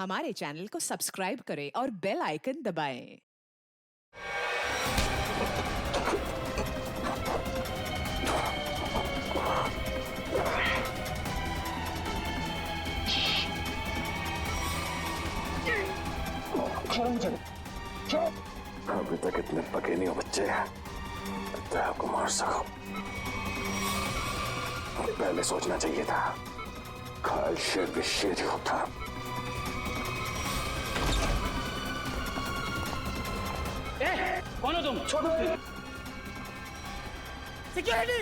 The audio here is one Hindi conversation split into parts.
हमारे चैनल को सब्सक्राइब करें और बेल आइकन दबाएं। अभी तक इतने पके नहीं हो बच्चे, तो आपको मार सको। पहले सोचना चाहिए था, घायल शेर भी शेर ही होता। कौन हो तुम? छोड़ो। सिक्योरिटी!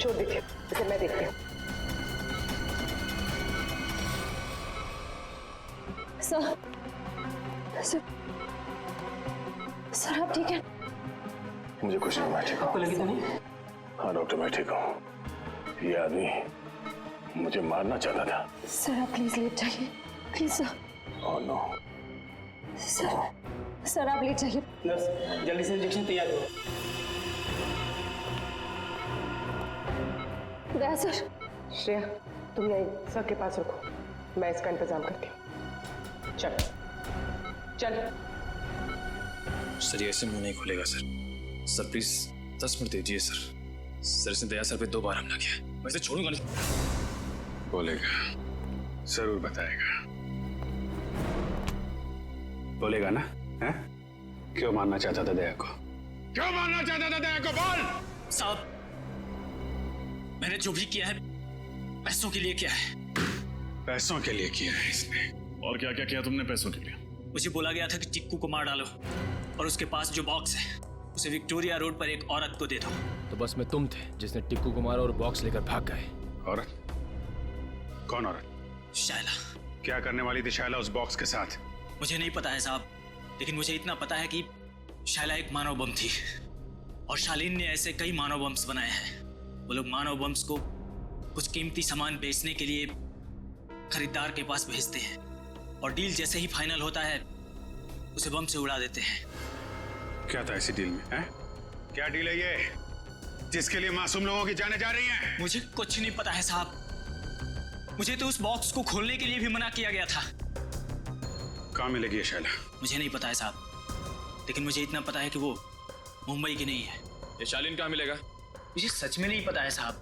छोड़ दीजिए, इसे मैं देखती हूँ। सर आप ठीक है? मुझे कुछ नहीं, मैं ठीक हूँ। आपको लगी तो नहीं? हाँ डॉक्टर, मैं ठीक हूँ। ये आदमी मुझे मारना चाहता था। सर आप प्लीज लेट जाइए, please sir. Oh no. Sir आप लेट जाइए। नर्स, जल्दी से इंजेक्शन तैयार करो। दया सर। श्रेया तुम यहीं सर के पास रुको, मैं इसका इंतजाम करती हूँ। चल चल। सर ये ऐसे मुंह नहीं खुलेगा सर। सर प्लीज 10 मिनट दीजिए सर। सर इसने दया सर पे 2 बार हमला किया, मैं इसे छोड़ूंगा नहीं। बोलेगा, जरूर बताएगा। बोलेगा ना? हैं? क्यों मारना चाहता था दया को? क्यों मारना चाहता था दया को? बोल। साहब, मैंने जो भी किया है पैसों के लिए किया है। पैसों के लिए किया है इसने। और क्या क्या किया तुमने पैसों के लिए? मुझे बोला गया था कि टिक्कू को मार डालो और उसके पास जो बॉक्स है उसे विक्टोरिया रोड पर एक औरत को दे दो। तो बस में तुम थे जिसने टिक्कू को मारा और बॉक्स लेकर भाग गए। औरत? कौन औरत? शायला। क्या करने वाली थी शायला उस बॉक्स के साथ? मुझे नहीं पता है साहब, लेकिन मुझे इतना पता है कि शायला एक मानव बम थी और शालीन ने ऐसे कई मानव बम्स बनाए हैं। वो लोग मानव बम्स को कुछ कीमती सामान बेचने के लिए खरीदार के पास भेजते हैं और डील जैसे ही फाइनल होता है उसे बम से उड़ा देते हैं। क्या था ऐसी डील में? हैं? क्या डील है ये जिसके लिए मासूम लोगों की जानें जा रही हैं? मुझे कुछ नहीं पता है साहब। मुझे तो उस बॉक्स को खोलने के लिए भी मना किया गया था। कहाँ मिलेगी ये शायला? मुझे नहीं पता है साहब, लेकिन मुझे इतना पता है कि वो मुंबई की नहीं है। ये शालीन कहाँ मिलेगा? मुझे सच में नहीं पता है साहब।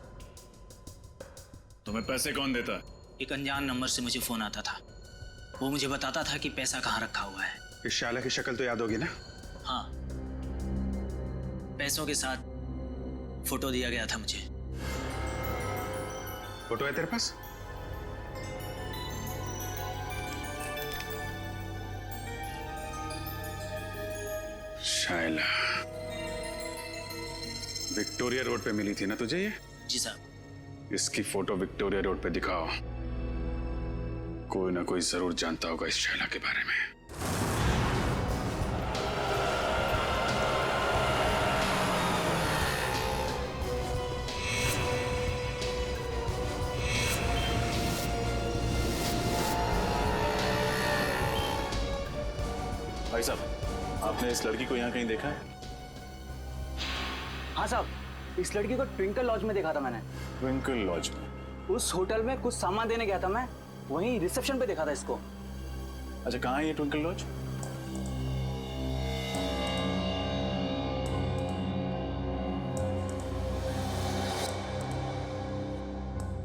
तुम्हें पैसे कौन देता? एक अनजान नंबर से मुझे फोन आता था, वो मुझे बताता था कि पैसा कहाँ रखा हुआ है। इस शायला की शक्ल तो याद होगी ना? हाँ, पैसों के साथ फोटो दिया गया था मुझे। फोटो है तेरे पास? शायला विक्टोरिया रोड पे मिली थी ना तुझे ये? जी साहब। इसकी फोटो विक्टोरिया रोड पे दिखाओ। कोई ना कोई जरूर जानता होगा इस शायला के बारे में। भाई साहब, आपने इस लड़की को यहाँ कहीं देखा है? हाँ साहब, इस लड़की को ट्विंकल लॉज में देखा था मैंने। ट्विंकल लॉज में? उस होटल में कुछ सामान देने गया था मैं, वहीं रिसेप्शन पे देखा था इसको। अच्छा, कहाँ है ये ट्विंकल लॉज?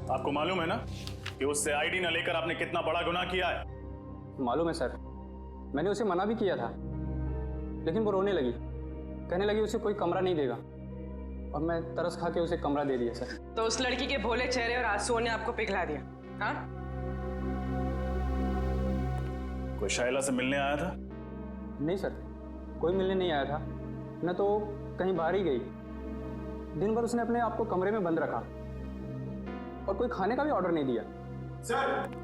आपको मालूम है ना कि उससे आईडी न लेकर आपने कितना बड़ा गुनाह किया है? मालूम है सर, मैंने उसे मना भी किया था, लेकिन वो रोने लगी, कहने लगी उसे कोई कमरा नहीं देगा, और मैं तरस खा के उसे कमरा दे दिया सर। तो उस लड़की के भोले चेहरे और आंसुओं ने आपको पिघला दिया? हाँ? कोई शायला से मिलने आया था? नहीं सर, कोई मिलने नहीं आया था, न तो कहीं बाहर ही गई। दिन भर उसने अपने आप को कमरे में बंद रखा और कोई खाने का भी ऑर्डर नहीं दिया। सर,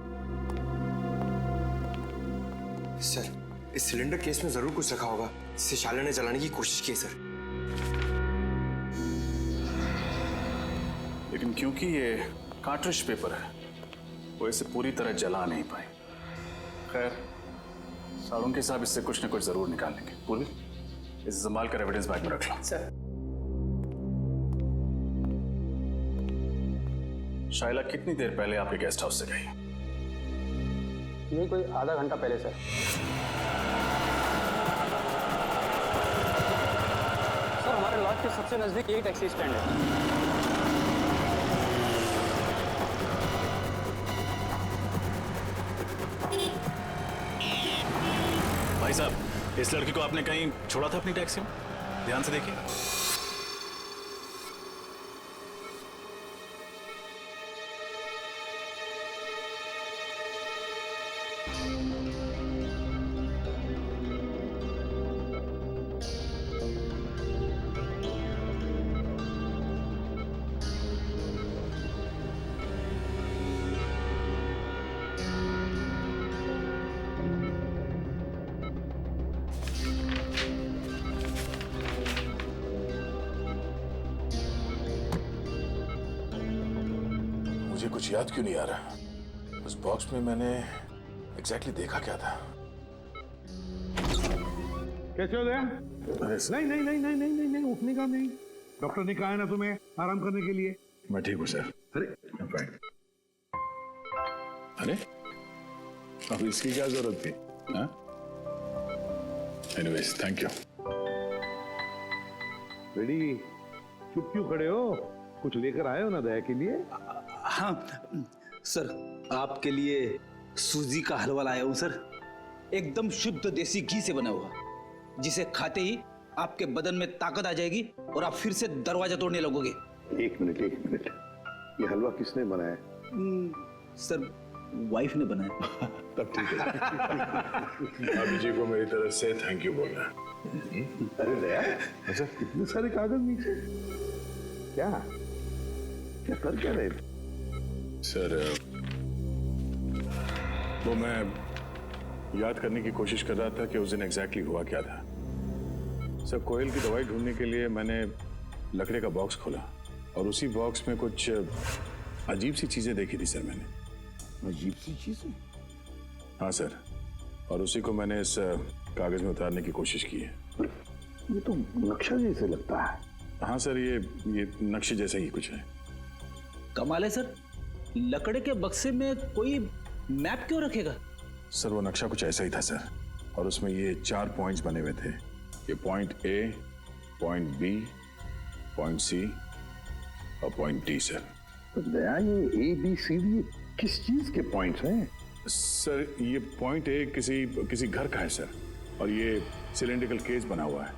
इस सिलेंडर केस में जरूर कुछ रखा होगा जिसे शायला ने जलाने की कोशिश की है सर। लेकिन क्योंकि ये कार्ट्रिज पेपर है, वो इसे पूरी तरह जला नहीं पाए। खैर, साड़ुंके साहब इससे कुछ न कुछ जरूर निकाल लेंगे। पूर्वी, इसे संभाल कर एविडेंस बैग में रख लो। सर। शाइला कितनी देर पहले आपके गेस्ट हाउस से गई? यही कोई आधा घंटा पहले सर। सर हमारे लॉज के सबसे नजदीक यही टैक्सी स्टैंड है। भाई साहब, इस लड़की को आपने कहीं छोड़ा था अपनी टैक्सी में? ध्यान से देखिए। मुझे कुछ याद क्यों नहीं आ रहा? उस बॉक्स में मैंने एग्जैक्टली देखा क्या था? कैसे हो गया? नहीं नहीं नहीं नहीं नहीं नहीं नहीं, उठने का नहीं। डॉक्टर ने कहा है ना तुम्हें आराम करने के लिए। मैं ठीक हूँ सर। अरे अरे अब इसकी क्या जरूरत थी? Anyways, thank you. रेडी, चुप क्यों खड़े हो? कुछ लेकर आए हो ना दया के लिए? हाँ सर, आपके लिए सूजी का हलवा लाया हूँ सर। एकदम शुद्ध देसी घी से बना हुआ, जिसे खाते ही आपके बदन में ताकत आ जाएगी और आप फिर से दरवाजा तोड़ने लगोगे। एक मिनट, ये हलवा किसने बनाया? सर वाइफ ने बनाया। तब ठीक है। भाभी जी को मेरी तरफ से थैंक यू बोलना। अरे दया, अच्छा कितने सारे कागज नीचे? क्या कर क्या रहे? सर, वो मैं याद करने की कोशिश कर रहा था कि उस दिन एग्जैक्टली हुआ क्या था। सर, कोयल की दवाई ढूंढने के लिए मैंने लकड़े का बॉक्स खोला और उसी बॉक्स में कुछ अजीब सी चीजें देखी थी सर मैंने। अजीब सी चीजें? हाँ सर, और उसी को मैंने इस कागज में उतारने की कोशिश की है। ये तो नक्शा जैसे लगता है। हाँ सर, ये नक्शे जैसा ही कुछ है। कमाल है सर, लकड़े के बक्से में कोई मैप क्यों रखेगा? सर, वो नक्शा कुछ ऐसा ही था सर, और उसमें ये 4 पॉइंट्स बने हुए थे। ये point A, point B, point C और पॉइंट डी सर। तो दया, ये ABCD किस चीज के पॉइंट्स हैं? सर, ये पॉइंट ए किसी घर का है सर, और ये सिलेंड्रिकल केस बना हुआ है।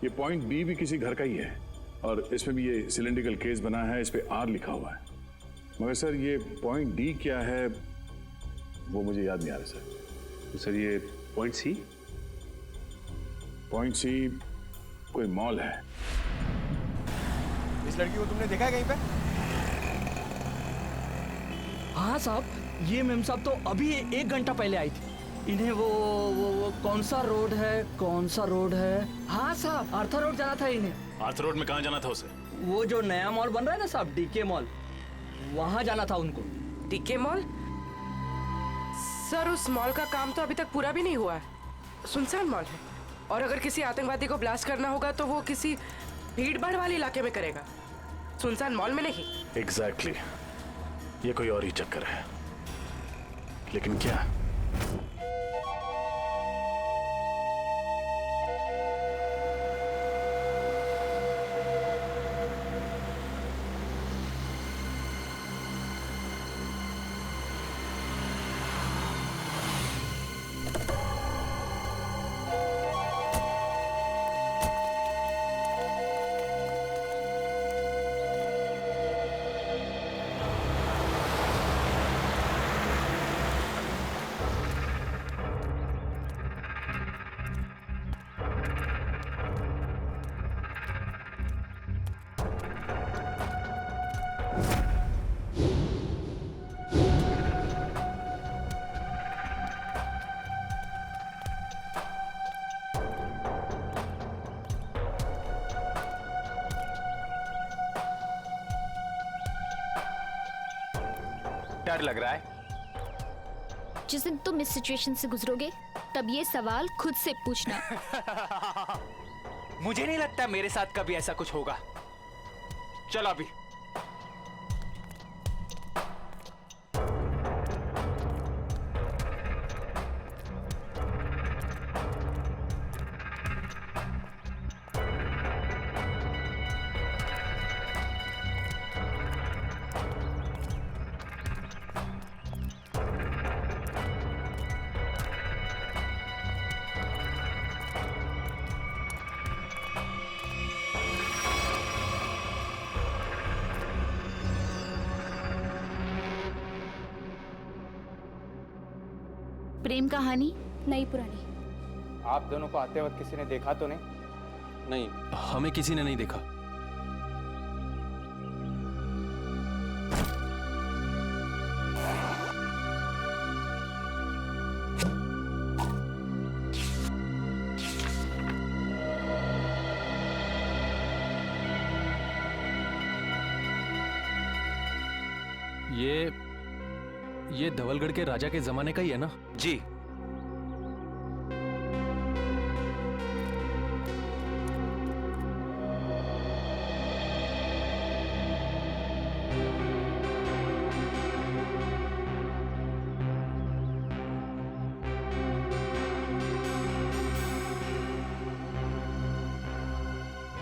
ये पॉइंट बी भी किसी घर का ही है, और इसमें भी ये सिलेंड्रिकल केस बना है, इस पे R लिखा हुआ है। मगर सर, ये पॉइंट डी क्या है वो मुझे याद नहीं आ रहा सर। तो सर, ये पॉइंट सी? पॉइंट सी कोई मॉल है। इस लड़की को तुमने देखा है कहीं पे? हाँ साहब, ये मेम साहब तो अभी 1 घंटा पहले आई थी। इन्हें वो कौन सा रोड है? हाँ साहब, आर्थर रोड जाना था इन्हें। आर्थर रोड में कहाँ जाना था उसे? वो जो नया मॉल बन रहा है ना साहब, डीके मॉल, वहाँ जाना था उनको। DK mall? सर, उस मॉल का काम तो अभी तक पूरा भी नहीं हुआ है। सुनसान मॉल है, और अगर किसी आतंकवादी को ब्लास्ट करना होगा तो वो किसी भीड़ भाड़ वाले इलाके में करेगा, सुनसान मॉल में नहीं। एग्जैक्टली, ये कोई और ही चक्कर है। लेकिन क्या? डर लग रहा है। जिस दिन तुम इस सिचुएशन से गुजरोगे तब ये सवाल खुद से पूछना। मुझे नहीं लगता मेरे साथ कभी ऐसा कुछ होगा। चलो अभी। प्रेम कहानी नई पुरानी। आप दोनों को आते वक्त किसी ने देखा तो नहीं? नहीं, हमें किसी ने नहीं देखा। ये धवलगढ़ के राजा के जमाने का ही है ना? जी।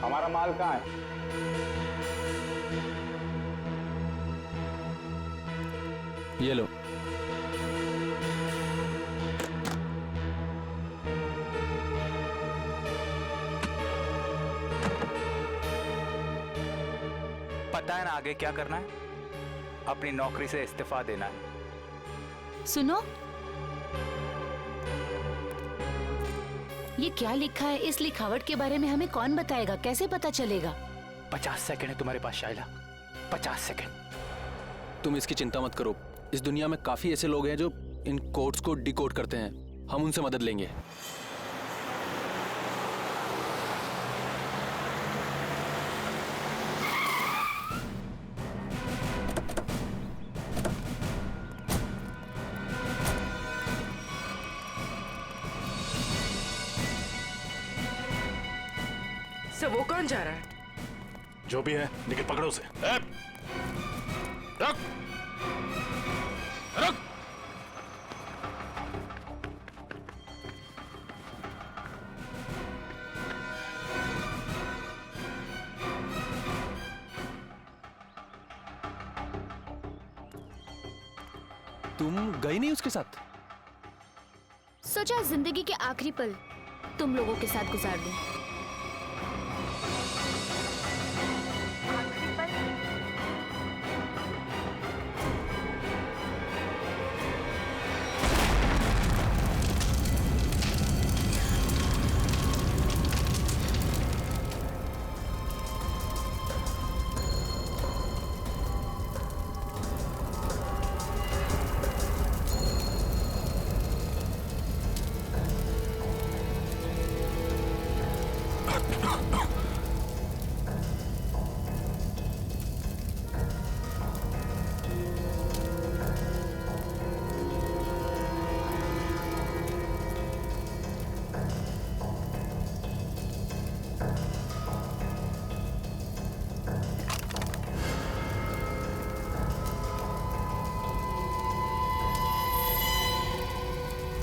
हमारा माल कहाँ है? ये लो। पता है ना आगे क्या करना है? अपनी नौकरी से इस्तीफा देना है। सुनो, ये क्या लिखा है? इस लिखावट के बारे में हमें कौन बताएगा? कैसे पता चलेगा? 50 सेकंड है तुम्हारे पास शाइला, 50 सेकंड। तुम इसकी चिंता मत करो। इस दुनिया में काफी ऐसे लोग हैं जो इन कोड्स को डिकोड करते हैं। हम उनसे मदद लेंगे। सर वो कौन जा रहा है? जो भी है, लेकिन पकड़ो उसे। रुक! रुक! तुम गई नहीं उसके साथ? सोचा जिंदगी के आखिरी पल तुम लोगों के साथ गुजार दूं।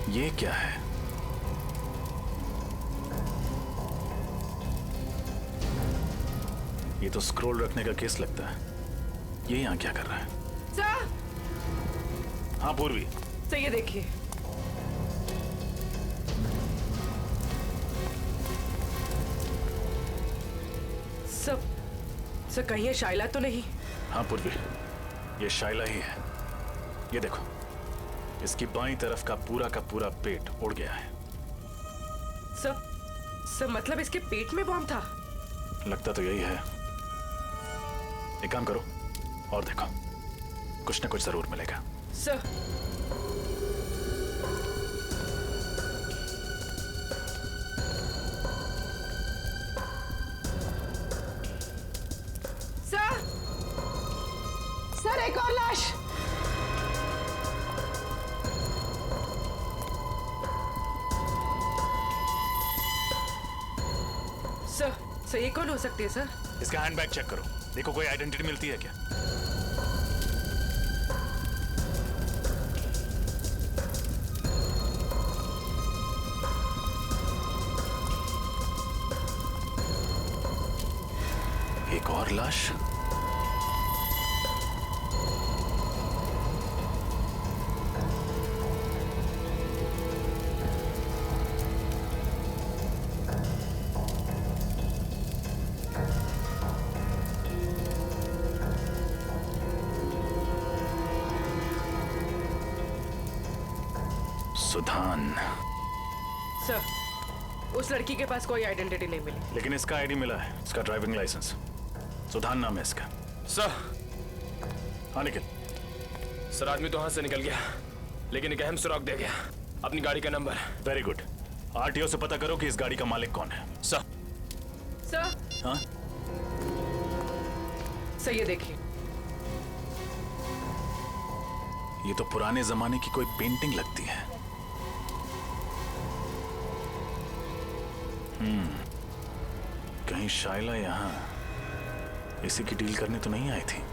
ये क्या है? ये तो स्क्रॉल रखने का केस लगता है। ये यहाँ क्या कर रहा है? सर! हाँ पूर्वी। सर ये देखिए। सर कहीं ये शाइला तो नहीं? हाँ पूर्वी, ये शाइला ही है। ये देखो, इसकी बाईं तरफ का पूरा पेट उड़ गया है। सर मतलब इसके पेट में बॉम्ब था? लगता तो यही है। एक काम करो और देखो, कुछ ना कुछ जरूर मिलेगा। सर सर एक और लाश। सर ये कौन हो सकती है सर? इसका हैंडबैग चेक करो, देखो कोई आइडेंटिटी मिलती है क्या। एक और लाश। सुधान। सर, उस लड़की के पास कोई आइडेंटिटी नहीं मिली। लेकिन इसका आईडी मिला है, इसका ड्राइविंग लाइसेंस। सुधान नाम है इसका। सर। हाँ निखिल। सर, आदमी तो हाथ से निकल गया, लेकिन एक अहम सुराग दे गया, अपनी गाड़ी का नंबर। Very good. आरटीओ से पता करो कि इस गाड़ी का मालिक कौन है। सर। सर। हाँ? सर, ये देखिए। ये तो पुराने जमाने की कोई पेंटिंग लगती है। कहीं शाइला यहां इसी की डील करने तो नहीं आई थी?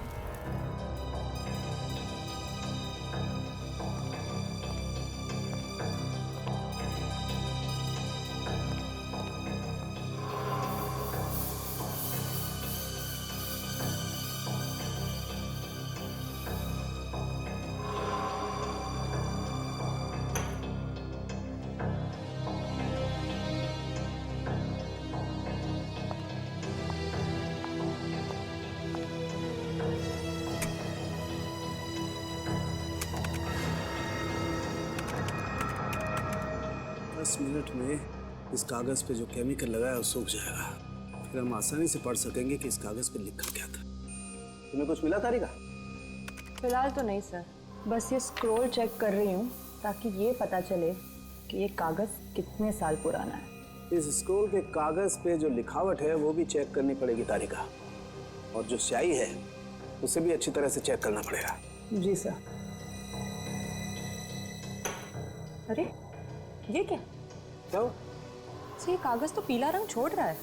मिनट में इस कागज पे जो केमिकल लगा है वो सूख जाएगा, फिर हम आसानी से पढ़ सकेंगे कि इस कागज पे लिखा क्या था। तुम्हें कुछ मिला तारिका? फिलहाल तो नहीं सर, बस ये स्क्रॉल चेक कर रही हूँ ताकि ये पता चले कि ये कागज कितने साल पुराना है। इस स्क्रॉल के कागज पे जो लिखावट है वो भी चेक करनी पड़ेगी तारिका, और जो स्याही है उसे भी अच्छी तरह से चेक करना पड़ेगा। जी सर। अरे ये क्या? तो ये कागज तो पीला रंग छोड़ रहा है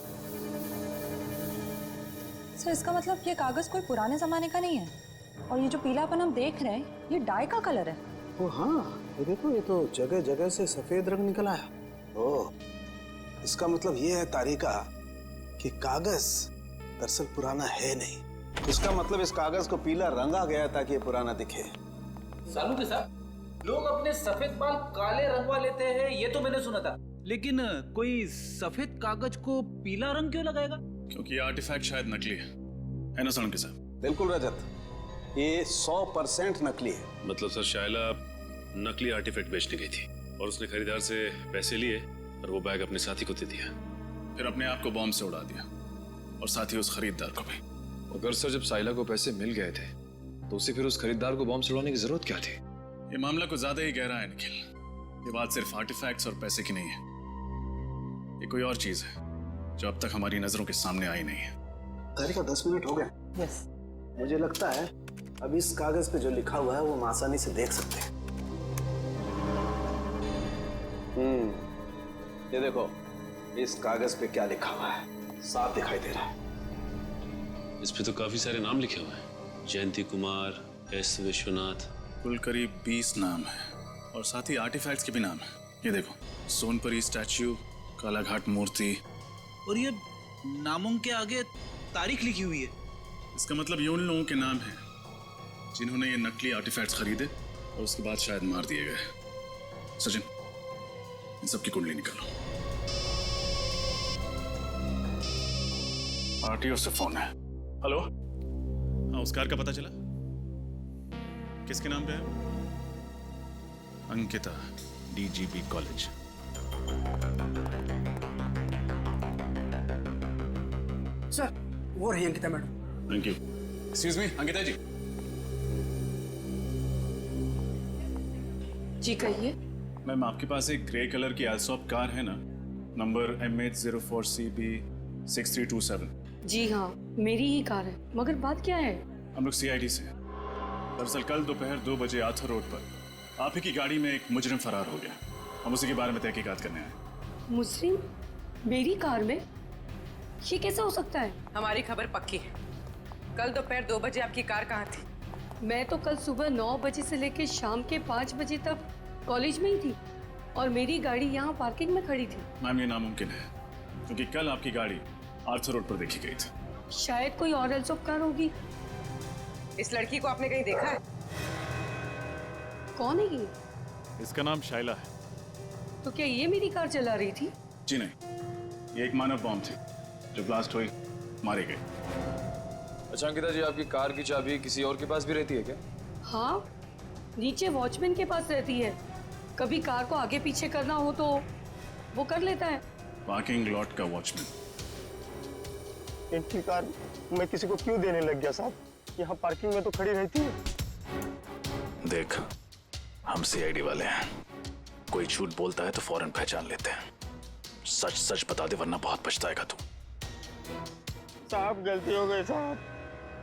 सर, इसका मतलब ये कागज कोई पुराने जमाने का नहीं है, और ये जो पीलापन हम देख रहे हैं ये डाई का कलर है। ओ हाँ, ये देखो, ये तो जगह जगह से सफेद रंग निकल आया। ओह, इसका मतलब ये है तारिका कि कागज दरअसल पुराना है नहीं। इसका मतलब इस कागज को पीला रंगा गया ताकि ये पुराना दिखे। सालू के साथ लोग अपने सफेद बाल काले रंगवा लेते हैं, ये तो मैंने सुना था, लेकिन कोई सफेद कागज को पीला रंग क्यों लगाएगा? क्योंकि ये आर्टिफैक्ट शायद नकली है ना सालू के साथ? बिल्कुल रजत, ये 100% नकली है। मतलब सर, शाइला नकली आर्टिफैक्ट बेचने गई थी और उसने खरीदार से पैसे लिए और वो बैग अपने साथी को दे दिया, फिर अपने आप को बॉम्ब से उड़ा दिया और साथ ही उस खरीदार को भी। अगर सर जब साइला को पैसे मिल गए थे तो उसे फिर उस खरीदार को बॉम्ब से उड़ाने की जरूरत क्या थी? ये मामला कुछ ज्यादा ही गहरा है निखिल। ये बात सिर्फ आर्टिफैक्ट्स और पैसे की नहीं है, ये कोई और चीज है जो अब तक हमारी नजरों के सामने आई नहीं है। तारिका 10 मिनट हो गए। यस। मुझे लगता है अब इस कागज पे जो लिखा हुआ है वो हम आसानी से देख सकते हैं। ये देखो, इस कागज पे क्या लिखा हुआ है, साफ दिखाई दे रहा है। इस पे तो काफी सारे नाम लिखे हुए हैं, जयंती कुमार, एस विश्वनाथ, कुल करीब 20 नाम है और साथ ही आर्टिफैक्ट्स के भी नाम है। ये देखो, सोनपरी स्टैच्यू, कालाघाट मूर्ति, और ये नामों के आगे तारीख लिखी हुई है। इसका मतलब ये उन लोगों के नाम हैं जिन्होंने ये नकली आर्टिफैक्ट्स खरीदे और उसके बाद शायद मार दिए गए। सचिन, इन सबकी कुंडली निकालो। आरटीओ से फोन है। हेलो, हाँ, उस कार का पता चला? किसके नाम पे है? Ankita, DGP college. सर, वो रही Ankita madam. Thank you. Excuse me, Ankita ji. जी कहिए। मैम, आपके पास एक ग्रे कलर की एल्सॉप कार है ना, नंबर MH04CB6327? जी हाँ, मेरी ही कार है, मगर बात क्या है? हम लोग सीआईडी से हैं। दरअसल कल दोपहर 2 बजे आर्थर रोड पर आप ही की गाड़ी में एक मुजरिम फरार हो गया। हम उसी के बारे में तहकीकात करने आए। मुजरिम मेरी कार में? ये कैसा हो सकता है? हमारी खबर पक्की है। कल दोपहर 2 बजे आपकी कार कहाँ थी? मैं तो कल सुबह 9 बजे से लेकर शाम के 5 बजे तक कॉलेज में ही थी और मेरी गाड़ी यहाँ पार्किंग में खड़ी थी। मैम, ये नामुमकिन है क्योंकि कल आपकी गाड़ी आर्थर रोड पर देखी गई थी। शायद कोई और एल्सॉप कार होगी। इस लड़की को आपने कहीं देखा है? कौन है ये? इसका नाम शाइला है। तो क्या ये मेरी कार चला रही थी? जी नहीं, ये एक मानव बॉम्ब थी जो ब्लास्ट हुई, मारी गई। अच्छा अंकिता जी, आपकी कार की चाबी किसी और के पास भी रहती है क्या? हाँ, नीचे वॉचमैन के पास रहती है। कभी कार को आगे पीछे करना हो तो वो कर लेता है। पार्किंग लॉट का वॉचमैन। इनकी कार मैं किसी को क्यों देने लग गया साहब? यहाँ पार्किंग में तो खड़ी रहती है। देख, हम सीआईडी वाले हैं, कोई झूठ बोलता है तो फौरन पहचान लेते हैं। सच सच बता दे वरना बहुत पछताएगा तू। साहब गलती हो गई साहब,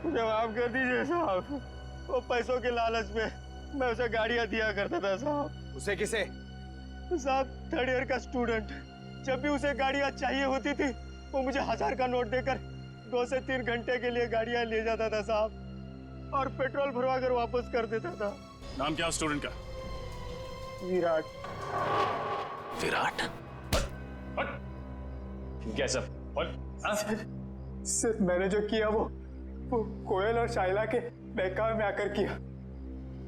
मुझे माफ कर दीजिए साहब। वो पैसों के लालच में मैं उसे गाड़ियां दिया करता था साहब। उसे किसे? साहब 3rd ईयर का स्टूडेंट। जब भी उसे गाड़ियां चाहिए होती थी वो मुझे 1000 का नोट देकर 2 से 3 घंटे के लिए गाड़ियां ले जाता था साहब, और पेट्रोल भरवा कर वापस कर देता था। नाम क्या स्टूडेंट का? विराट। विराट? कैसा? सर मैंने जो किया वो कोयल और शाइला के बहकावे में आकर किया,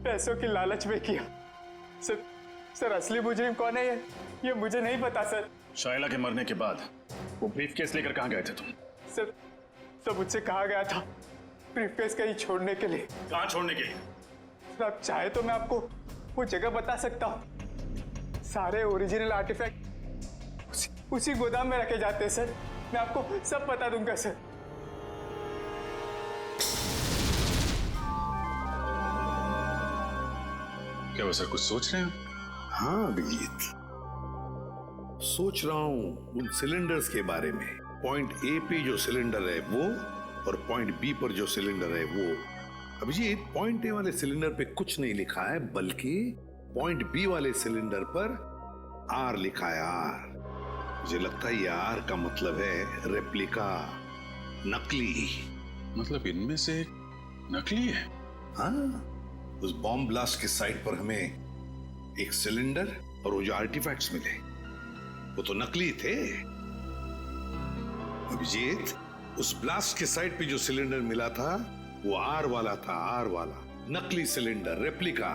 पैसों की लालच में किया। सर असली मुजरिम कौन है ये मुझे नहीं पता सर। शाइला के मरने के बाद वो ब्रीफकेस लेकर कहाँ गए थे तुम? सर मुझसे कहा गया था ब्रीफकेस कहीं छोड़ने के लिए। कहाँ छोड़ने के लिए? सर आप चाहे तो मैं आपको वो जगह बता सकता हूँ। सारे ओरिजिनल आर्टिफैक्ट उसी गोदाम में रखे जाते हैं सर। मैं आपको सब बता दूंगा सर। क्या वो सर कुछ सोच रहे हैं? हाँ अभिजीत, सोच रहा हूं उन सिलेंडर्स के बारे में। पॉइंट ए पे जो सिलेंडर है वो, और पॉइंट बी पर जो सिलेंडर है वो। अभिजीत, पॉइंट ए वाले सिलेंडर पे कुछ नहीं लिखा है, बल्कि पॉइंट बी वाले सिलेंडर पर आर लिखा है, आर। मुझे लगता है ये आर का मतलब है रेप्लिका, नकली। मतलब इनमें से नकली है? हाँ, उस बॉम्ब ब्लास्ट के साइट पर हमें एक सिलेंडर और वो जो आर्टिफैक्ट्स मिले वो तो नकली थे। अभिजीत, उस ब्लास्ट के साइट पे जो सिलेंडर मिला था वो आर वाला था, आर वाला नकली सिलेंडर, रेप्लिका।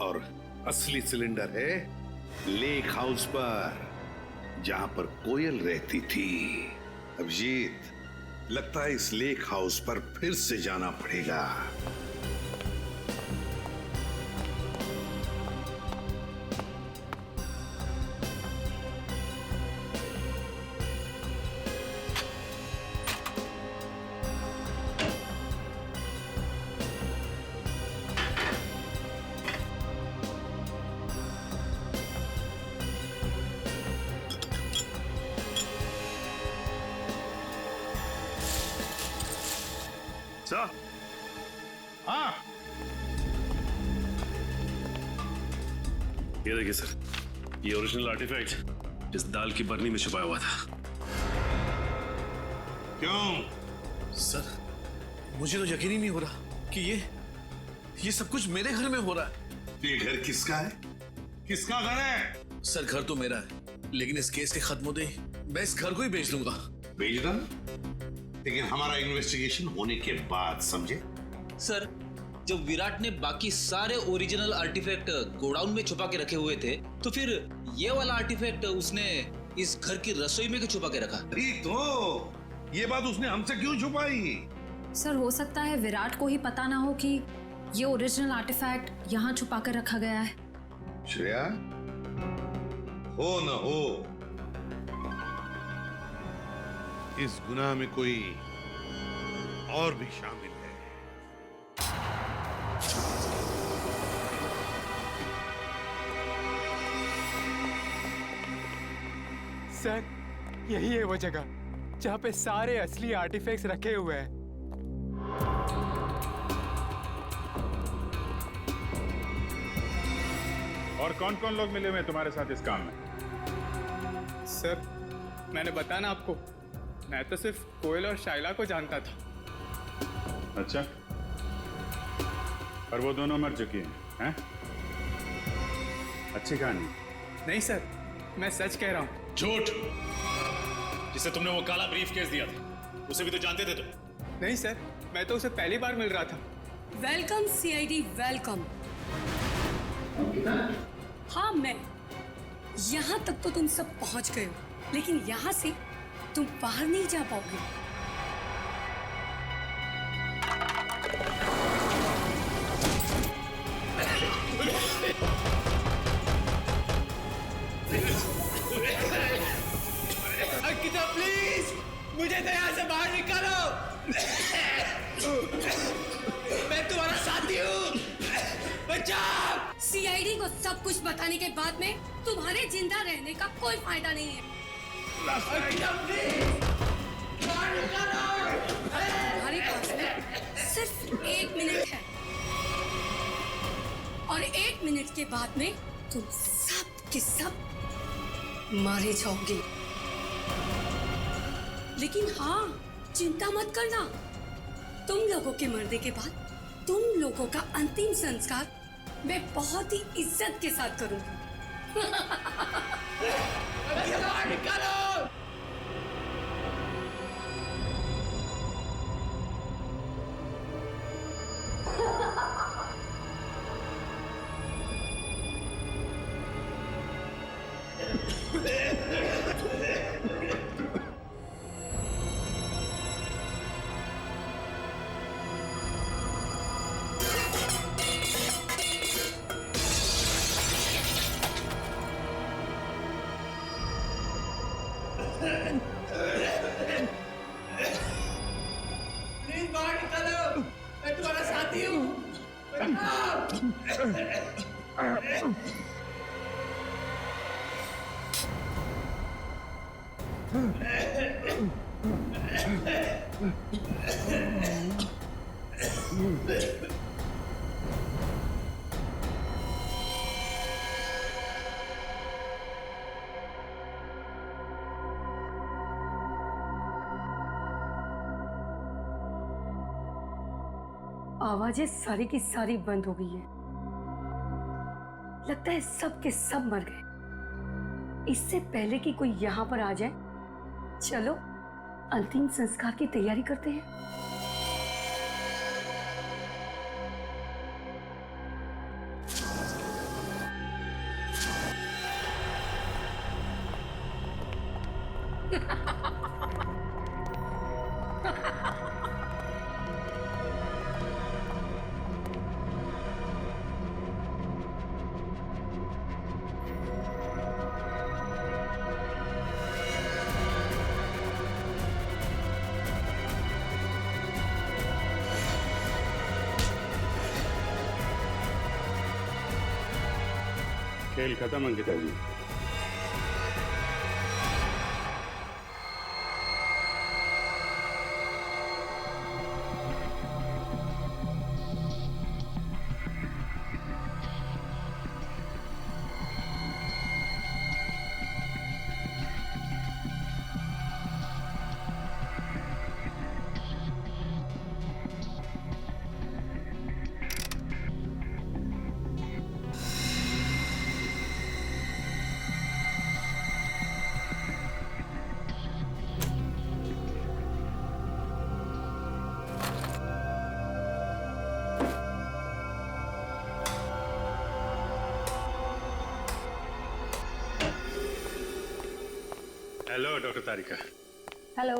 और असली सिलेंडर है लेक हाउस पर, जहां पर कोयल रहती थी। अभिजीत, लगता है इस लेक हाउस पर फिर से जाना पड़ेगा। सर, हाँ, ये देखिए सर, ये ओरिजिनल आर्टिफैक्ट जिस दाल की बरनी में छुपाया हुआ था। क्यों? सर, मुझे तो यकीन ही नहीं हो रहा कि ये सब कुछ मेरे घर में हो रहा है। ये घर किसका है? किसका घर है? सर, घर तो मेरा है, लेकिन इस केस के खत्म होते ही मैं इस घर को ही बेच दूंगा। बेच दो, लेकिन हमारा इन्वेस्टिगेशन होने के बाद, समझे? सर, जब विराट ने बाकी सारे ओरिजिनल आर्टिफैक्ट गोडाउन में छुपा के रखे हुए थे, तो फिर ये वाला आर्टिफैक्ट उसने इस घर की रसोई में क्यों छुपा के रखा? तो ये बात उसने हमसे क्यों छुपाई? सर, हो सकता है विराट को ही पता ना हो कि ये ओरिजिनल आर्टिफैक्ट यहाँ छुपा कर रखा गया है। श्रेया, हो न हो, इस गुनाह में कोई और भी शामिल है। सर, यही है वो जगह जहाँ पे सारे असली आर्टिफैक्ट्स रखे हुए हैं। और कौन कौन लोग मिले हुए हैं तुम्हारे साथ इस काम में? सर, मैंने बताया ना आपको, मैं तो सिर्फ कोयल और शाइला को जानता था। अच्छा, और वो दोनों मर चुकी हैं? अच्छी कहानी। नहीं सर, मैं सच कह रहा हूँ। झूठ! जिसे तुमने वो काला ब्रीफ केस दिया था, उसे भी तो जानते थे तुम? नहीं सर, मैं तो उसे पहली बार मिल रहा था। Welcome CID, welcome. हाँ, मैं यहाँ तक तो तुम सब पहुँच गए हो, लेकिन यहाँ से तुम बाहर नहीं जा पाओगे। सीआईडी को सब कुछ बताने के बाद में तुम्हारे जिंदा रहने का कोई फायदा नहीं है। तुम्हारे पास में सिर्फ 1 मिनट है और 1 मिनट के बाद में तुम सब के सब मारे जाओगे। लेकिन हाँ, चिंता मत करना, तुम लोगों के मरने के बाद तुम लोगों का अंतिम संस्कार मैं बहुत ही इज्जत के साथ करूंगी। प्लीज बाहर निकलो, मैं तुम्हारा साथी हूँ। आवाजें सारी की सारी बंद हो गई है। लगता है सब के सब मर गए। इससे पहले कि कोई यहाँ पर आ जाए, चलो अंतिम संस्कार की तैयारी करते हैं। खेल खत्म अंकिता जी। हेलो डॉक्टर तारिका। हेलो।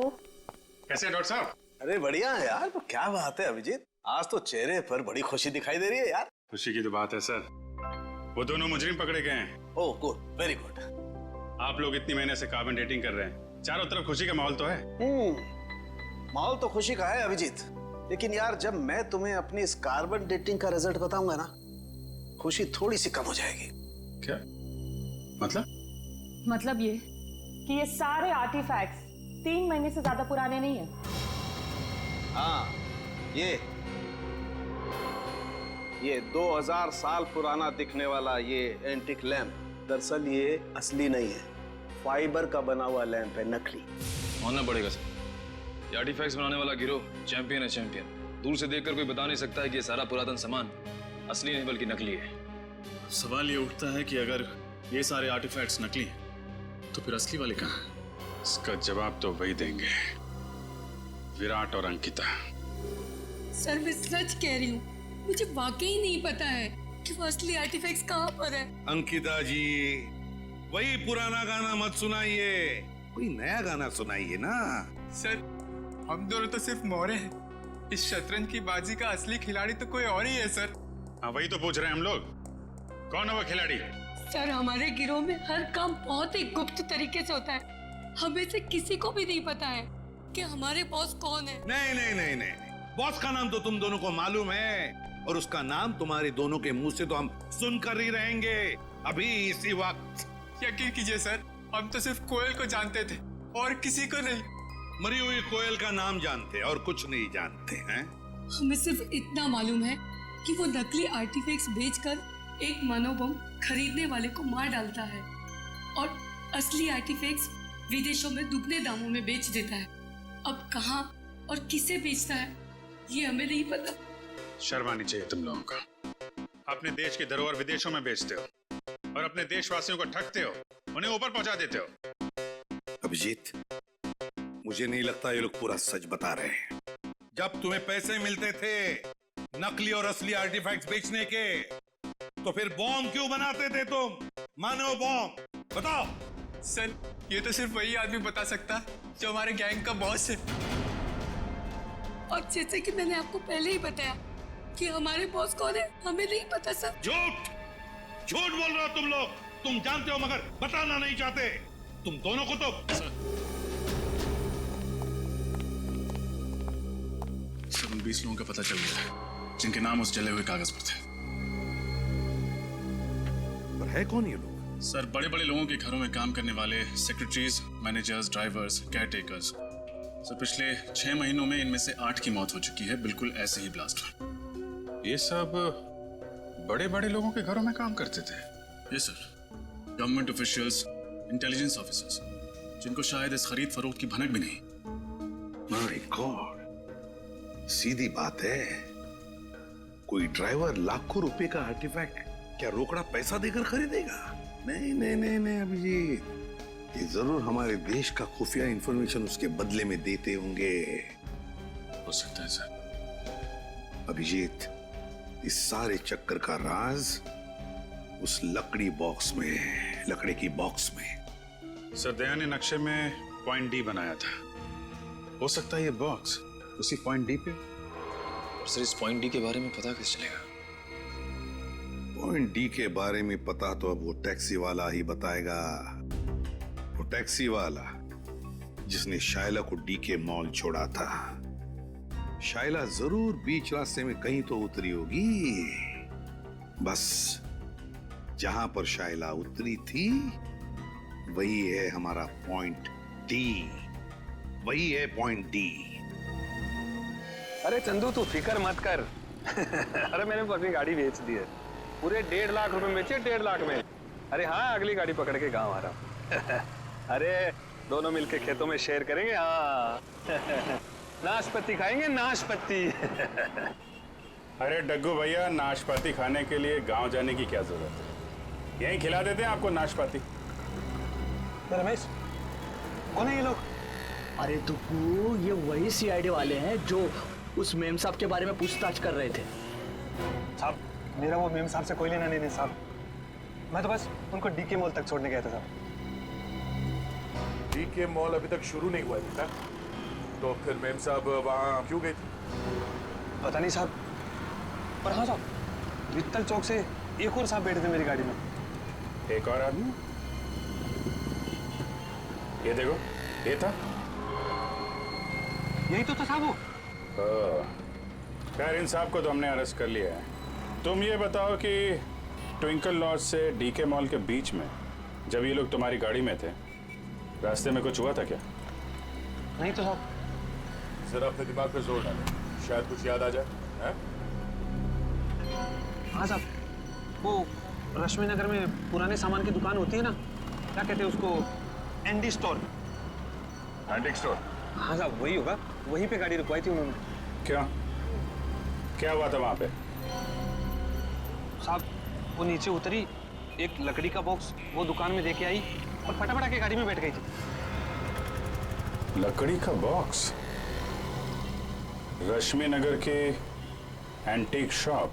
कैसे हैं डॉक्टर साहब? अरे बढ़िया है यार। तो क्या बात है अभिजीत, आज तो चेहरे पर बड़ी खुशी दिखाई दे रही है यार। खुशी की तो बात है सर, वो दोनों मुजरिम पकड़े गए हैं। Oh good, very good. आप लोग इतनी महीने से कार्बन डेटिंग कर रहे हैं, चारों तरफ खुशी का माहौल तो है। माहौल तो खुशी का है अभिजीत, लेकिन यार जब मैं तुम्हें अपनी इस कार्बन डेटिंग का रिजल्ट बताऊंगा ना, खुशी थोड़ी सी कम हो जाएगी। क्या मतलब? मतलब ये कि ये सारे आर्टिफैक्ट्स 3 महीने से ज्यादा पुराने नहीं है। हाँ, ये 2000 साल पुराना दिखने वाला ये एंटिक लैंप दरअसल ये असली नहीं है, फाइबर का बना हुआ लैंप है, नकली। मानना पड़ेगा सर, ये आर्टिफैक्ट्स बनाने वाला गिरोह चैंपियन है, चैंपियन। दूर से देखकर कोई बता नहीं सकता है कि ये सारा पुरातन सामान असली नहीं बल्कि नकली है। सवाल ये उठता है कि अगर ये सारे आर्टिफैक्ट्स नकली हैं तो फिर असली वाले कहाँ हैं? इसका जवाब तो वही देंगे, विराट और अंकिता। सर मैं सच कह रही हूँ, मुझे वाकई नहीं पता है कि वो असली आर्टिफैक्ट्स कहाँ पर है। अंकिता जी, वही पुराना गाना मत सुनाइए, कोई नया गाना सुनाइए ना। सर हम दोनों तो सिर्फ मोहरे हैं, इस शतरंज की बाजी का असली खिलाड़ी तो कोई और ही है सर। हाँ वही तो पूछ रहे हैं हम लोग, कौन है वो खिलाड़ी? सर हमारे गिरोह में हर काम बहुत ही गुप्त तरीके से होता है, हमें से किसी को भी नहीं पता है कि हमारे बॉस कौन है। नहीं नहीं नहीं नहीं, बॉस का नाम तो तुम दोनों को मालूम है, और उसका नाम तुम्हारे दोनों के मुंह से तो हम सुनकर ही रहेंगे अभी इसी वक्त। यकीन कीजिए सर, हम तो सिर्फ कोयल को जानते थे और किसी को नहीं। मरी हुई कोयल का नाम जानते और कुछ नहीं जानते हैं। हमें सिर्फ इतना मालूम है कि वो नकली आर्टिफैक्ट्स बेचकर एक मनोबम खरीदने वाले को मार डालता है और असली आर्टिफैक्ट्स विदेशों में दुगने दामों में बेच देता है। अब कहाँ और किसे बेचता है ये हमें नहीं पता। शर्म आनी चाहिए तुम लोगों का। अपने देश की धरोहर विदेशों में बेचते हो और अपने देशवासियों को ठगते हो, उन्हें ऊपर पहुंचा देते हो। अभिजीत, मुझे नहीं लगता ये लोग पूरा सच बता रहे हैं। जब तुम्हें पैसे मिलते थे नकली और असली आर्टिफैक्ट्स बेचने के, तो फिर बॉम्ब क्यों बनाते थे तुम? मानव बॉम्ब, बताओ। सर, ये तो सिर्फ वही आदमी बता सकता जो हमारे गैंग का बॉस है। और जैसे कि मैंने आपको पहले ही बताया कि हमारे बॉस कौन है हमें नहीं पता सर। झूठ झूठ बोल रहे हो तुम लोग। तुम जानते हो मगर बताना नहीं चाहते। तुम दोनों को तो सर, उन 20 लोगों का पता चल गया है जिनके नाम उस जले हुए कागज पर थे। पर है कौन ये लोग? सर, बड़े बड़े लोगों के घरों में काम करने वाले secretaries, managers, drivers, caretakers. Sir, पिछले 6 महीनों में इनमें से 8 की मौत हो चुकी है, बिल्कुल ऐसे ही ब्लास्ट हुआ। ये सब बड़े बड़े लोगों के घरों में काम करते थे? Yes sir, government officials, intelligence officers, जिनको शायद इस खरीद फरोख्त की भनक भी नहीं। माय गॉड, सीधी बात है। कोई ड्राइवर लाखों रुपए का आर्टिफैक्ट क्या रोकड़ा पैसा देकर खरीदेगा? नहीं नहीं नहीं नहीं अभिजीत, ये जरूर हमारे देश का खुफिया इंफॉर्मेशन उसके बदले में देते होंगे। हो सकता है सर। अभिजीत, इस सारे चक्कर का राज उस लकड़ी बॉक्स में है, लकड़ी की बॉक्स में। सर, दया ने नक्शे में पॉइंट डी बनाया था। हो सकता है ये बॉक्स उसी पॉइंट डी पे। और सर, इस पॉइंट डी के बारे में पता कैसे चलेगा? पॉइंट डी के बारे में पता तो अब वो टैक्सी वाला ही बताएगा। वो टैक्सी वाला जिसने शाइला को डी के मॉल छोड़ा था। शाइला जरूर बीच रास्ते में कहीं तो उतरी होगी। बस जहां पर शाइला उतरी थी वही है हमारा पॉइंट डी। वही है पॉइंट डी। अरे चंदू, तू फिक्र मत कर। अरे मैंने अपनी गाड़ी बेच दी है, पूरे 1.5 लाख रुपए में बेचे, 1.5 लाख में। अरे हाँ, अगली गाड़ी पकड़ के गांव आ रहा हूँ। अरे दोनों मिलके खेतों में शेयर करेंगे। हाँ नाशपाती खाएंगे, नाशपाती। अरे डग्गू भैया, नाशपाती खाने के लिए गांव जाने की क्या जरूरत है? यहीं खिला देते हैं आपको नाशपाती। रमेश, कौन है ये लोग? अरे तुक्कू, ये वही सीआईडी वाले हैं जो उस मेम साहब के बारे में पूछताछ कर रहे थे। साहब, मेरा वो मेम साहब से कोई लेना नहीं साहब। मैं तो बस उनको डीके मॉल तक छोड़ने गया था साहब। डीके मॉल अभी तक शुरू नहीं हुआ था, तो फिर मेम साहब वहाँ क्यों गए थे? पता नहीं साहब, पर हाँ साहब, वित्तल चौक से एक और साहब बैठे थे मेरी गाड़ी में। एक और आदमी? ये देखो, ये था। यही तो था साहब वो। खैर, इन साहब को तो हमने अरेस्ट कर लिया है। तुम ये बताओ कि ट्विंकल लॉज से डीके मॉल के बीच में जब ये लोग तुम्हारी गाड़ी में थे, रास्ते में कुछ हुआ था क्या? नहीं तो साहब। जरा अपने दिमाग पे जोर डालो, शायद कुछ याद आ जाए। हाँ साहब, वो रश्मि नगर में पुराने सामान की दुकान होती है ना, क्या कहते हैं उसको, एंडी स्टोर। Antique store? हाँ साहब, वही होगा। वहीं पे गाड़ी रुकवाई थी उन्होंने। क्या हुआ था वहां पे? साहब, वो नीचे उतरी, एक लकड़ी का बॉक्स वो दुकान में देके आई और फटाफट आके गाड़ी में बैठ गई थी। लकड़ी का बॉक्स? रश्मि नगर के एंटीक शॉप?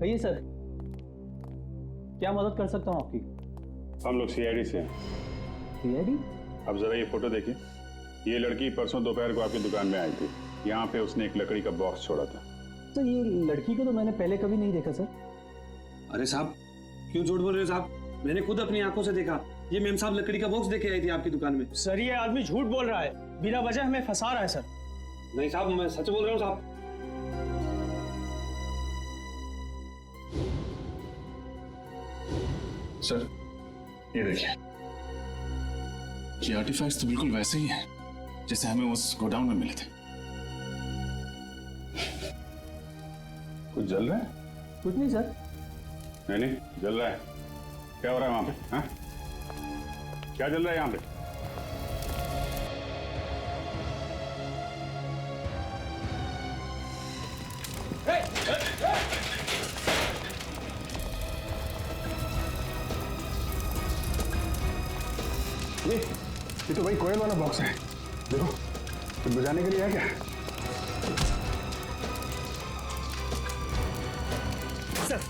कहिए सर, क्या मदद कर सकता हूँ आपकी? हम लोग सीआईडी से हैं। सीआईडी? अब जरा ये फोटो देखिए। ये लड़की परसों दोपहर को आपकी दुकान में आई थी। यहाँ पे उसने एक लकड़ी का बॉक्स छोड़ा था। तो ये लड़की को तो मैंने पहले कभी नहीं देखा सर। अरे साहब, क्यों झूठ बोल रहे हो साहब? मैंने खुद अपनी आंखों से देखा ये मेम साहब लकड़ी का बॉक्स देके आई थी आपकी दुकान में। सर ये आदमी झूठ बोल रहा है, बिना वजह हमें फंसा रहा है सर। नहीं साहब, मैं सच बोल रहा हूँ साहब। सर ये देखिए, ये आर्टिफैक्ट्स तो बिल्कुल वैसे ही हैं जैसे हमें उस गोडाउन में मिले थे। कुछ जल रहा है? कुछ नहीं सर। नहीं जल रहा है। क्या हो रहा है वहां पे? हाँ? क्या जल रहा है यहाँ पे? ये तो वही कोयल वाला बॉक्स है। देखो, कुछ बजाने के लिए है क्या? सर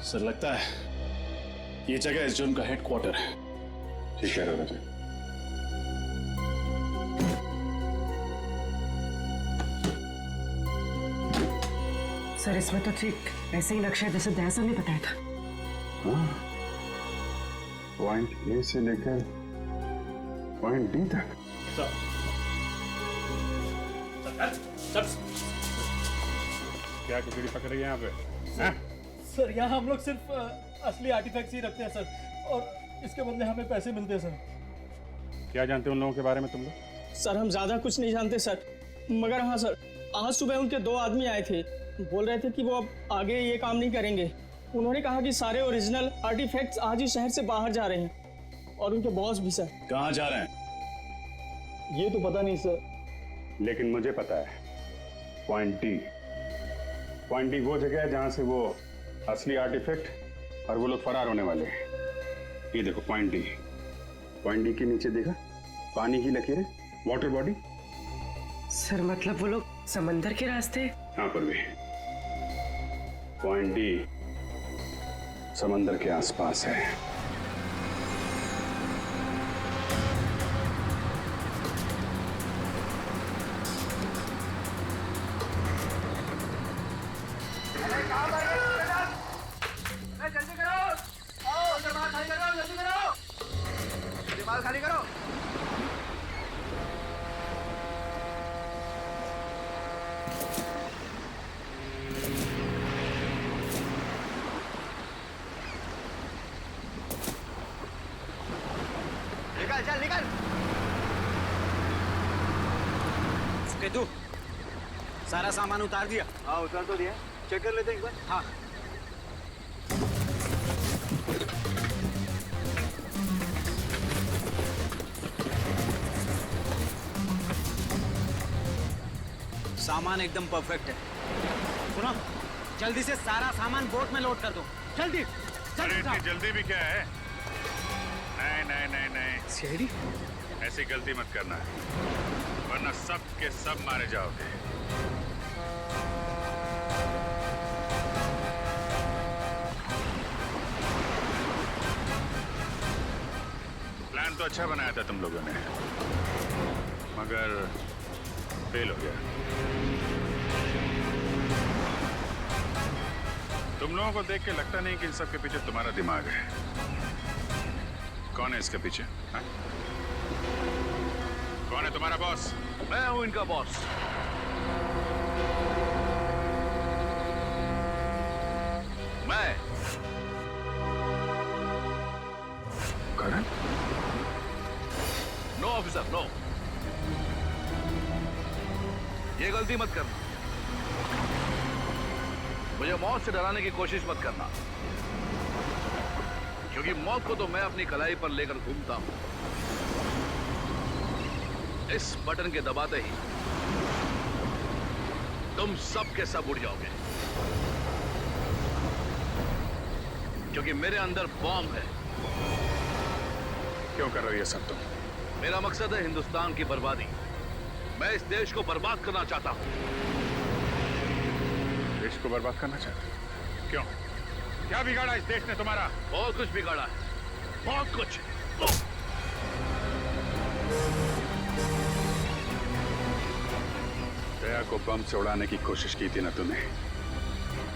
सर लगता है ये जगह इस जुर्म का हेडक्वार्टर है। ठीक कह रहे हो राजा। सर इसमें तो ठीक ऐसे ही नक्शा जैसे दहसन ने बताया था। पॉइंट ए से लेकर पॉइंट डी तक। क्या खिचड़ी पक रही है यहाँ पे? हाँ? सर यहाँ हम लोग सिर्फ असली आर्टिफैक्ट्स ही रखते हैं सर, और इसके बदले हमें पैसे मिलते हैं सर। क्या जानते हो उन लोगों के बारे में तुम लोग? सर हम ज्यादा कुछ नहीं जानते सर, मगर हाँ सर, आज सुबह उनके 2 आदमी आए थे, बोल रहे थे कि वो अब आगे ये काम नहीं करेंगे। उन्होंने कहा कि सारे ओरिजिनल आर्टिफैक्ट्स आज ही शहर से बाहर जा रहे हैं, और उनके बॉस भी सर। कहाँ जा रहे हैं? ये तो पता नहीं सर। लेकिन मुझे पता है, पॉइंट डी। पॉइंट डी वो जगह है जहां से वो असली आर्टिफैक्ट और वो लोग फरार होने वाले हैं। ये देखो पॉइंट डी। पॉइंट डी के नीचे देखा पानी की लकीरें, वाटर बॉडी। सर मतलब वो लोग समंदर के रास्ते? हाँ पर भी पॉइंट डी समंदर के आसपास है। जल्दी करो, आओ दिमाग खाली करो, जल्दी करो, दिमाग खाली करो। निकल चल निकल। तू सारा सामान उतार दिया? हाँ उतार तो दिया, चेक कर लेते हैं एक बार। हाँ सामान एकदम परफेक्ट है। सुनो, जल्दी से सारा सामान बोट में लोड कर दो, जल्दी। अरे इतनी जल्दी भी क्या है? नहीं नहीं नहीं नहीं, सीआईडी ऐसी गलती मत करना, वरना सब के सब मारे जाओगे। प्लान तो अच्छा बनाया था तुम लोगों ने, मगर फेल हो गया। तुम लोगों को देख के लगता नहीं कि इन सब के पीछे तुम्हारा दिमाग है। कौन है इसके पीछे? हा? कौन है तुम्हारा बॉस? मैं हूं इनका बॉस। मैं करण? नो ऑफिसर नो, ये गलती मत करना। मुझे मौत से डराने की कोशिश मत करना, क्योंकि मौत को तो मैं अपनी कलाई पर लेकर घूमता हूं। इस बटन के दबाते ही तुम सब के सब उड़ जाओगे, क्योंकि मेरे अंदर बॉम्ब है। क्यों कर रही है सब तुम? मेरा मकसद है हिंदुस्तान की बर्बादी। मैं इस देश को बर्बाद करना चाहता हूं। देश को बर्बाद करना चाहते हो? क्यों? क्या बिगाड़ा इस देश ने तुम्हारा? बहुत कुछ बिगाड़ा है, बहुत कुछ। दया को बम से उड़ाने की कोशिश की थी ना तूने?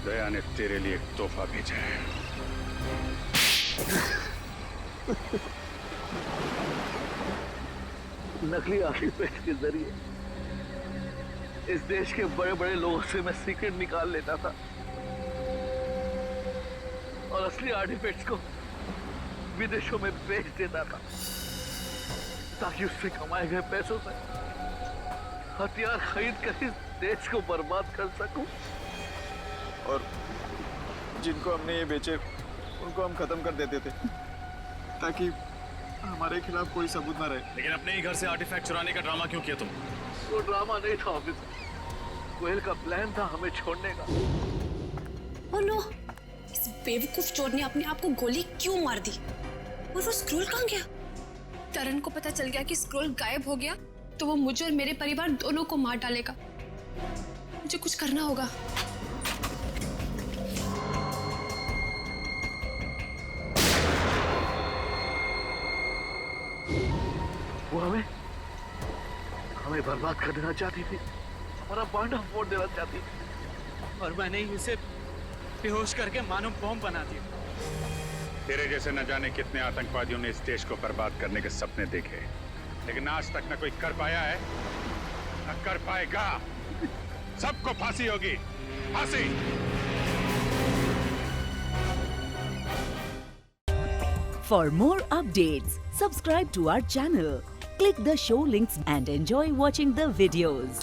दया ने तेरे लिए एक तोहफा भेजा है। नकली आर्टिफैक्ट के जरिए इस देश के बड़े बड़े लोगों से मैं सीक्रेट निकाल लेता था और असली आर्टिफैक्ट्स को विदेशों में बेच देता था ताकि उससे कमाए गए पैसों से हथियार खरीद कर इस देश को बर्बाद कर सकूं। और जिनको हमने ये बेचे उनको हम खत्म कर देते थे ताकि हमारे खिलाफ कोई सबूत ना रहे। लेकिन अपने ही घर से आर्टिफैक्ट चुराने का ड्रामा क्यों किया तुम? वो ड्रामा नहीं था ऑफिसर, कोयल का प्लान था हमें छोड़ने का। ओह नो, इस बेवकूफ चोर ने अपने आप को गोली क्यों मार दी? और वो स्क्रोल कहाँ गया? तरन को पता चल गया कि स्क्रोल गायब हो गया तो वो मुझे और मेरे परिवार दोनों को मार डालेगा। मुझे कुछ करना होगा। वो हमें बर्बाद कर देना चाहती थी, हमारा बांधा फोड़ देना चाहती थी और मैंने ही उसे बेहोश करके मानव बॉम्ब बना दिया। तेरे जैसे न जाने कितने आतंकवादियोंने इस देश को बर्बाद करने के सपने देखे, लेकिन आज तक न कोई कर पाया है न कर पाएगा। सबको फांसी होगी, फांसी। For more updates, subscribe to our channel, click the show links and enjoy watching the videos.